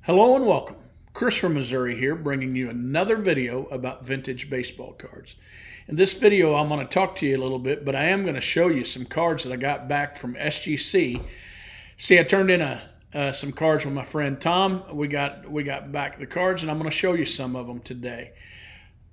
Hello and welcome. Chris from Missouri here, bringing you another video about vintage baseball cards. In this video, I'm going to talk to you a little bit, but I am going to show you some cards that I got back from SGC. See, I turned in some cards with my friend Tom. We got back the cards, and I'm going to show you some of them today.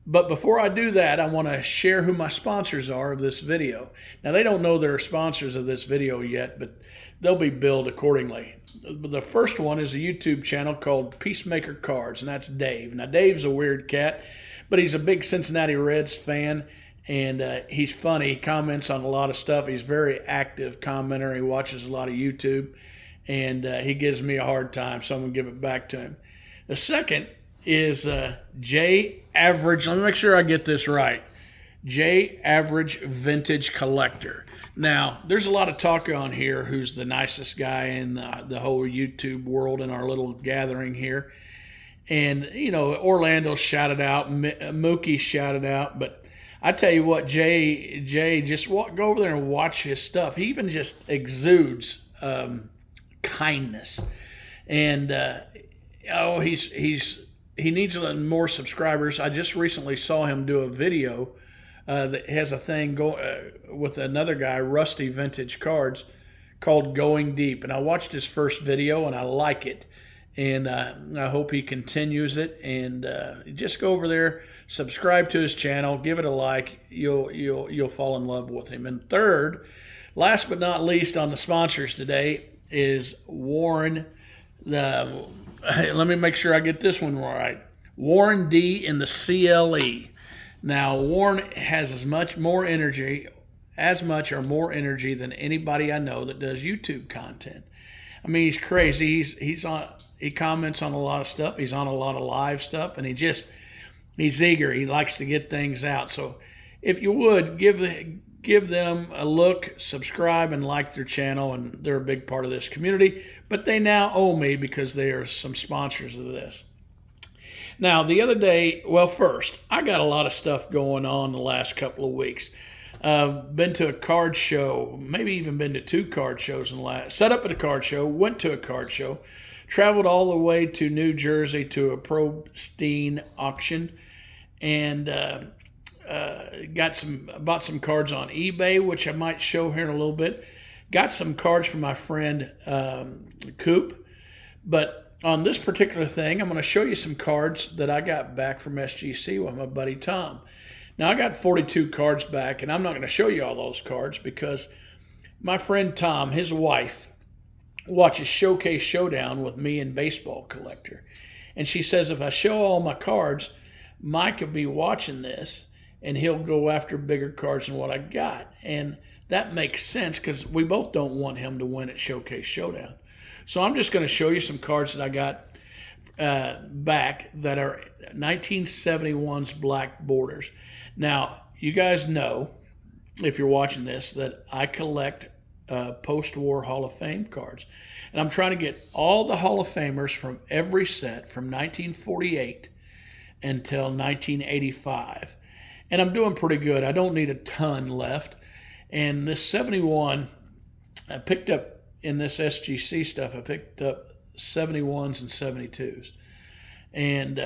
But before I do that, I want to share who my sponsors are of this video. Now, they don't know they're sponsors of this video yet, but they'll be billed accordingly. The first one is a YouTube channel called Peacemaker Cards, and that's Dave. Now, Dave's a weird cat, but he's a big Cincinnati Reds fan, and he's funny. He comments on a lot of stuff. He's a very active commenter. He watches a lot of YouTube, and he gives me a hard time, so I'm going to give it back to him. The second is J Average. Let me make sure I get this right. J Average Vintage Collector. Now, there's a lot of talk on here who's the nicest guy in the whole YouTube world in our little gathering here. And, you know, Orlando shouted out, Mookie shouted out, but I tell you what, Jay, just go over there and watch his stuff. He even just exudes kindness. And, he needs more subscribers. I just recently saw him do a video that has a thing with another guy, Rusty Vintage Cards, called Going Deep. And I watched his first video, and I like it. And I hope he continues it. And just go over there, subscribe to his channel, give it a like. You'll fall in love with him. And third, last but not least on the sponsors today is Warren. Let me make sure I get this one right. Warren D in the CLE. Now, Warren has as much or more energy than anybody I know that does YouTube content. I mean, he's crazy. He comments on a lot of stuff. He's on a lot of live stuff, and he's eager. He likes to get things out. So, if you would give them a look, subscribe, and like their channel, and they're a big part of this community. But they now owe me because they are some sponsors of this. Now, the other day, first, I got a lot of stuff going on the last couple of weeks. Been to a card show, maybe even been to 2 card shows set up at a card show, went to a card show, traveled all the way to New Jersey to a Probstein auction, and bought some cards on eBay, which I might show here in a little bit. Got some cards from my friend Coop, but on this particular thing, I'm going to show you some cards that I got back from SGC with my buddy Tom. Now, I got 42 cards back, and I'm not going to show you all those cards because my friend Tom, his wife, watches Showcase Showdown with me and Baseball Collector. And she says if I show all my cards, Mike will be watching this, and he'll go after bigger cards than what I got. And that makes sense because we both don't want him to win at Showcase Showdown. So I'm just going to show you some cards that I got back that are 1971's black borders. Now, you guys know, if you're watching this, that I collect post-war Hall of Fame cards. And I'm trying to get all the Hall of Famers from every set from 1948 until 1985. And I'm doing pretty good. I don't need a ton left. And this 71, I picked up in this SGC stuff, I picked up 71s and 72s. And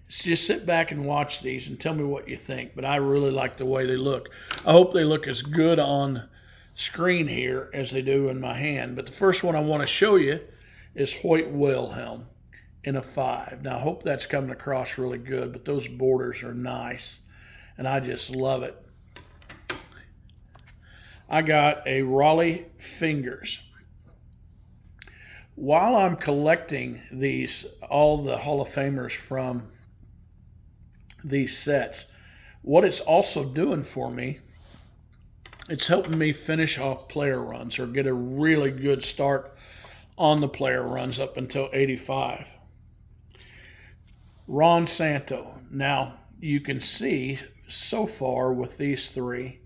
just sit back and watch these and tell me what you think. But I really like the way they look. I hope they look as good on screen here as they do in my hand. But the first one I want to show you is Hoyt Wilhelm in a 5. Now, I hope that's coming across really good, but those borders are nice. And I just love it. I got a Raleigh Fingers. While I'm collecting all the Hall of Famers from these sets, what it's also doing for me, it's helping me finish off player runs or get a really good start on the player runs up until 85. Ron Santo. Now, you can see so far with these 3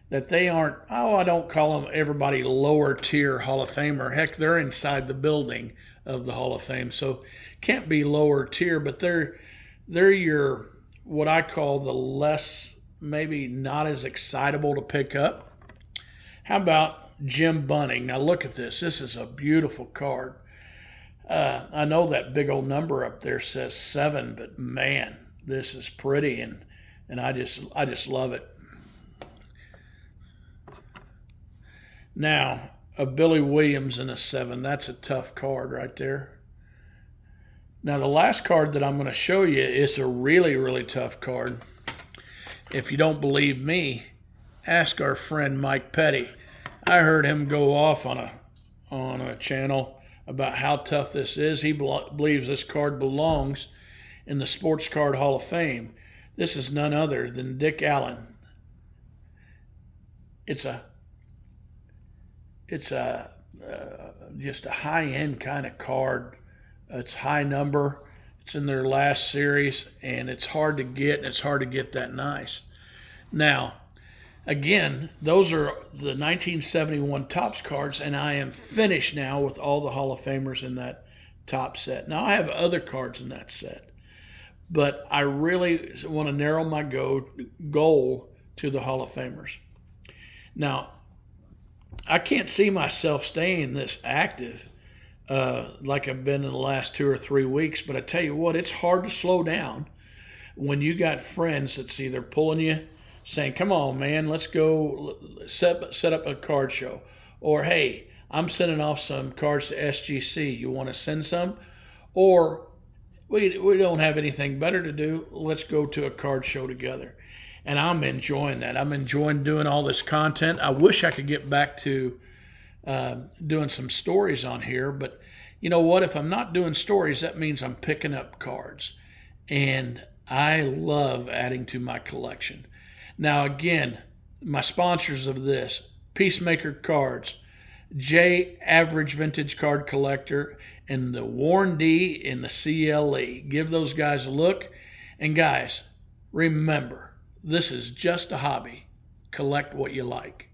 that they aren't, I don't call them everybody lower tier Hall of Famer. Heck, they're inside the building of the Hall of Fame, so can't be lower tier, but they're your, what I call the less, maybe not as excitable to pick up. How about Jim Bunning? Now look at this. This is a beautiful card. I know that big old number up there says 7, but man, this is pretty, and I just love it. Now, a Billy Williams in a 7, that's a tough card right there. Now, the last card that I'm going to show you is a really, really tough card. If you don't believe me, ask our friend Mike Petty. I heard him go off on a channel about how tough this is. He believes this card belongs in the Sports Card Hall of Fame. This is none other than Dick Allen. It's just a high-end kind of card. It's high number. It's in their last series, and it's hard to get, and it's hard to get that nice. Now, again, those are the 1971 Topps cards, and I am finished now with all the Hall of Famers in that top set. Now, I have other cards in that set, but I really want to narrow my goal to the Hall of Famers. Now, I can't see myself staying this active like I've been in the last 2 or 3 weeks, but I tell you what, it's hard to slow down when you got friends that's either pulling you, saying, come on, man, let's go set up a card show. Or, hey, I'm sending off some cards to SGC. You want to send some? Or, we don't have anything better to do. Let's go to a card show together. And I'm enjoying that. I'm enjoying doing all this content. I wish I could get back to doing some stories on here. But you know what? If I'm not doing stories, that means I'm picking up cards. And I love adding to my collection. Now, again, my sponsors of this, Peacemaker Cards, J Average Vintage Card Collector, and the Warren D in the CLE. Give those guys a look. And guys, remember, this is just a hobby. Collect what you like.